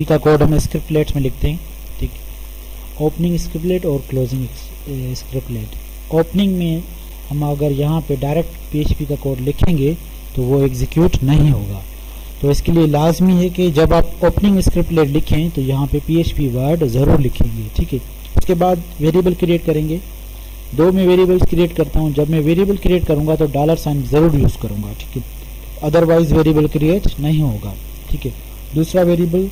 का कोड हम स्क्रिप्टलेट्स में लिखते हैं। ठीक, ओपनिंग स्क्रिप्टलेट और क्लोजिंग स्क्रिप्टलेट। ओपनिंग में हम अगर यहाँ पे डायरेक्ट PHP का कोड लिखेंगे तो वो एग्जीक्यूट नहीं होगा। तो इसके लिए लाजमी है कि जब आप ओपनिंग स्क्रिप्टलेट लिखें तो यहाँ पे PHP वर्ड ज़रूर लिखेंगे। ठीक है, उसके बाद वेरिएबल क्रिएट करेंगे। दो मैं वेरिएबल्स क्रिएट करता हूँ। जब मैं वेरिएबल क्रिएट करूँगा तो $साइन ज़रूर यूज़ करूँगा। ठीक है, अदरवाइज वेरिएबल क्रिएट नहीं होगा। ठीक है, दूसरा वेरिएबल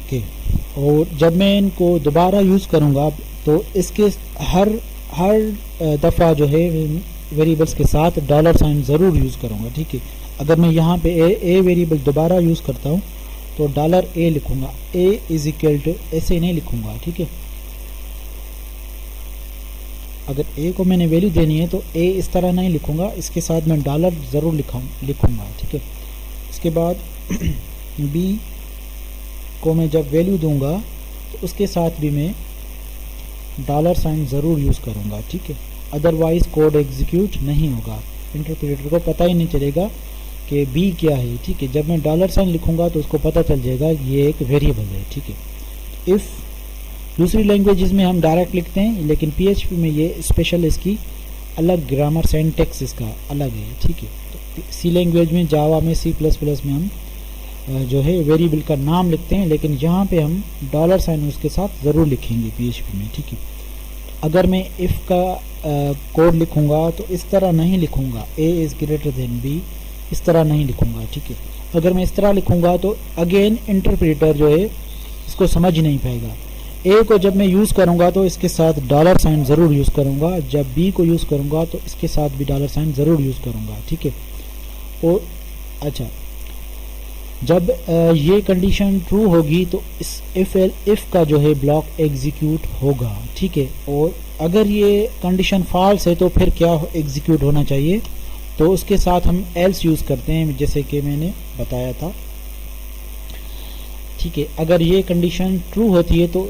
ओके, और जब मैं इनको दोबारा यूज़ करूँगा तो इसके हर दफ़ा जो है वेरिएबल्स के साथ $साइन ज़रूर यूज़ करूँगा। ठीक है, अगर मैं यहाँ पे ए वेरिएबल दोबारा यूज़ करता हूँ तो $A लिखूँगा। A इज इक्वल टू ऐसे नहीं लिखूँगा। ठीक है, अगर A को मैंने वैल्यू देनी है तो A इस तरह नहीं लिखूँगा, इसके साथ मैं डॉलर ज़रूर लिखूँगा। ठीक है, इसके बाद B को मैं जब वैल्यू दूंगा तो उसके साथ भी मैं $साइन ज़रूर यूज़ करूँगा। ठीक है, अदरवाइज कोड एग्जीक्यूट नहीं होगा। इंटरप्रेटर को पता ही नहीं चलेगा कि B क्या है। ठीक है, जब मैं $साइन लिखूँगा तो उसको पता चल जाएगा ये एक वेरिएबल है। ठीक है, इफ़ दूसरी लैंग्वेजेस में हम डायरेक्ट लिखते हैं, लेकिन PHP में ये स्पेशल इसकी अलग ग्रामर सिंटैक्स इसका अलग है। ठीक है, तो C लैंग्वेज में, जावा में, C++ में हम जो है वेरिएबल का नाम लिखते हैं, लेकिन यहाँ पे हम $साइन उसके साथ ज़रूर लिखेंगे PHP में। ठीक है, अगर मैं इफ़ का कोड लिखूँगा तो इस तरह नहीं लिखूँगा, A is greater then B, इस तरह नहीं लिखूँगा। ठीक है, अगर मैं इस तरह लिखूँगा तो अगेन इंटरप्रेटर जो है इसको समझ नहीं पाएगा। A को जब मैं यूज़ करूँगा तो इसके साथ $साइन ज़रूर यूज़ करूँगा, जब B को यूज़ करूँगा तो इसके साथ भी $साइन ज़रूर यूज़ करूँगा। ठीक है, और अच्छा, जब ये कंडीशन ट्रू होगी तो इस इफ़ का जो है ब्लॉक एग्जीक्यूट होगा। ठीक है, और अगर ये कंडीशन फॉल्स है तो फिर क्या एग्जीक्यूट होना चाहिए, तो उसके साथ हम एल्स यूज़ करते हैं, जैसे कि मैंने बताया था। ठीक है, अगर ये कंडीशन ट्रू होती है तो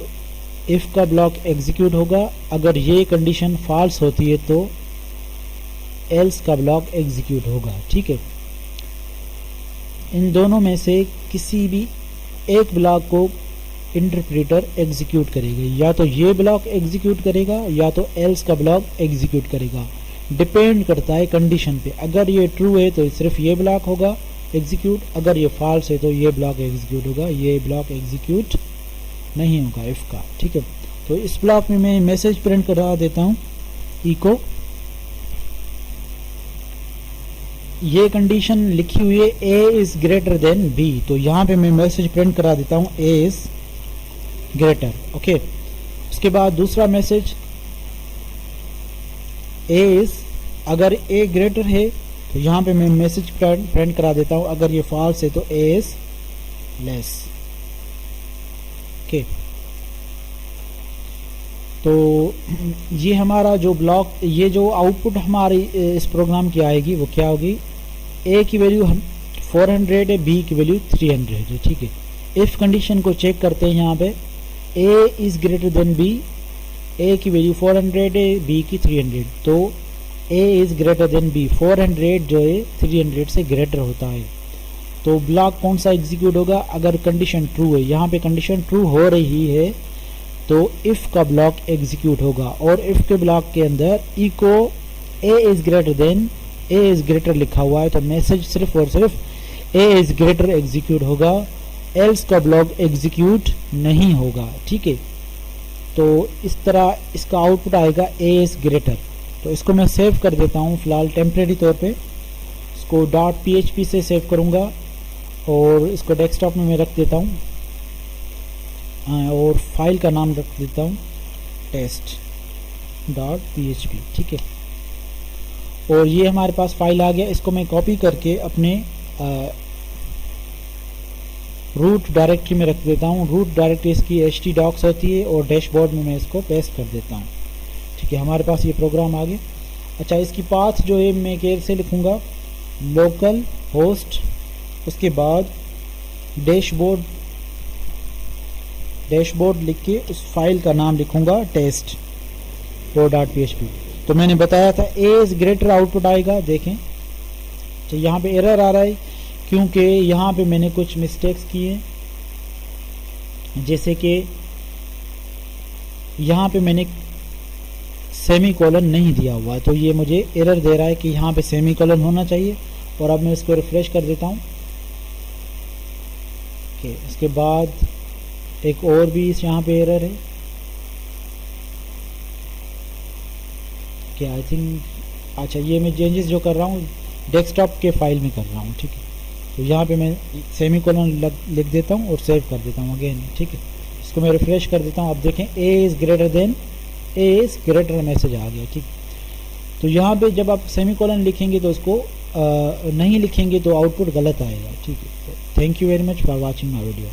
इफ़ का ब्लॉक एग्जीक्यूट होगा, अगर ये कंडीशन फॉल्स होती है तो एल्स का ब्लॉक एग्जीक्यूट होगा। ठीक है, इन दोनों में से किसी भी एक ब्लॉक को इंटरप्रेटर एग्जीक्यूट करेगा, या तो ये ब्लॉक एग्जीक्यूट करेगा या तो एल्स का ब्लॉक एग्जीक्यूट करेगा। डिपेंड करता है कंडीशन पे। अगर ये ट्रू है तो सिर्फ ये ब्लॉक होगा एग्जीक्यूट, अगर ये फॉल्स है तो ये ब्लॉक एग्जीक्यूट होगा, ये ब्लॉक एग्जीक्यूट नहीं होगा इफ़ का। ठीक है, तो इस ब्लॉक में मैं मैसेज प्रिंट करा देता हूँ, इको ये कंडीशन लिखी हुई है A is greater then B, तो यहाँ पे मैं मैसेज प्रिंट करा देता हूँ A इज़ ग्रेटर। ओके, उसके बाद दूसरा मैसेज A इज़, अगर A ग्रेटर है तो यहाँ पे मैं मैसेज प्रिंट करा देता हूँ, अगर ये फॉल्स है तो A इज़ लेस। ओके, तो ये हमारा जो ब्लॉक, ये जो आउटपुट हमारी इस प्रोग्राम की आएगी वो क्या होगी, A की वैल्यू 400 है, B की वैल्यू 300 है। ठीक है, इफ़ कंडीशन को चेक करते हैं। यहाँ पे A is greater then B, A की वैल्यू 400 है, B की 300, तो A is greater then B, 400 जो है 300 से ग्रेटर होता है। तो ब्लॉक कौन सा एग्जीक्यूट होगा, अगर कंडीशन ट्रू है। यहाँ पे कंडीशन ट्रू हो रही है तो इफ़ का ब्लॉक एग्जीक्यूट होगा, और इफ़ के ब्लॉक के अंदर echo A is greater than A is greater लिखा हुआ है, तो मैसेज सिर्फ और सिर्फ A इज़ ग्रेटर एग्जीक्यूट होगा, एल्स का ब्लॉक एग्जीक्यूट नहीं होगा। ठीक है, तो इस तरह इसका आउटपुट आएगा A इज़ ग्रेटर। तो इसको मैं सेव कर देता हूँ फ़िलहाल टेम्प्रेरी तौर पे, इसको .php से सेव करूँगा और इसको डेस्कटॉप में मैं रख देता हूँ, और फाइल का नाम रख देता हूँ test.php। ठीक है, और ये हमारे पास फाइल आ गया। इसको मैं कॉपी करके अपने रूट डायरेक्टरी में रख देता हूँ। रूट डायरेक्टरी इसकी htdocs होती है, और डैशबोर्ड में मैं इसको पेस्ट कर देता हूँ। ठीक है, हमारे पास ये प्रोग्राम आ गया। अच्छा, इसकी पाथ जो है मैं कैसे लिखूँगा, लोकल होस्ट, उसके बाद डैशबोर्ड लिख के उस फाइल का नाम लिखूँगा test.php। तो मैंने बताया था A इज़ ग्रेटर आउटपुट आएगा। देखें तो यहाँ पे एरर आ रहा है क्योंकि यहाँ पे मैंने कुछ मिस्टेक्स किए, जैसे कि यहाँ पे मैंने सेमी कॉलन नहीं दिया हुआ, तो ये मुझे एरर दे रहा है कि यहाँ पे सेमी कॉलन होना चाहिए। और अब मैं इसको रिफ्रेश कर देता हूँ। इसके बाद एक और भी यहाँ पे एरर है कि आई थिंक, अच्छा ये मैं चेंजेस जो कर रहा हूँ डेस्कटॉप के फाइल में कर रहा हूँ, ठीक है। तो यहाँ पे मैं सेमी कॉलन लिख देता हूँ और सेव कर देता हूँ अगेन, ठीक है। इसको मैं रिफ्रेश कर देता हूँ। अब देखें A is greater than, A is greater message आ गया, ठीक। तो यहाँ पे जब आप सेमी कॉलन लिखेंगे तो उसको नहीं लिखेंगे तो आउटपुट गलत आएगा, ठीक है। Thank you very much for watching my video.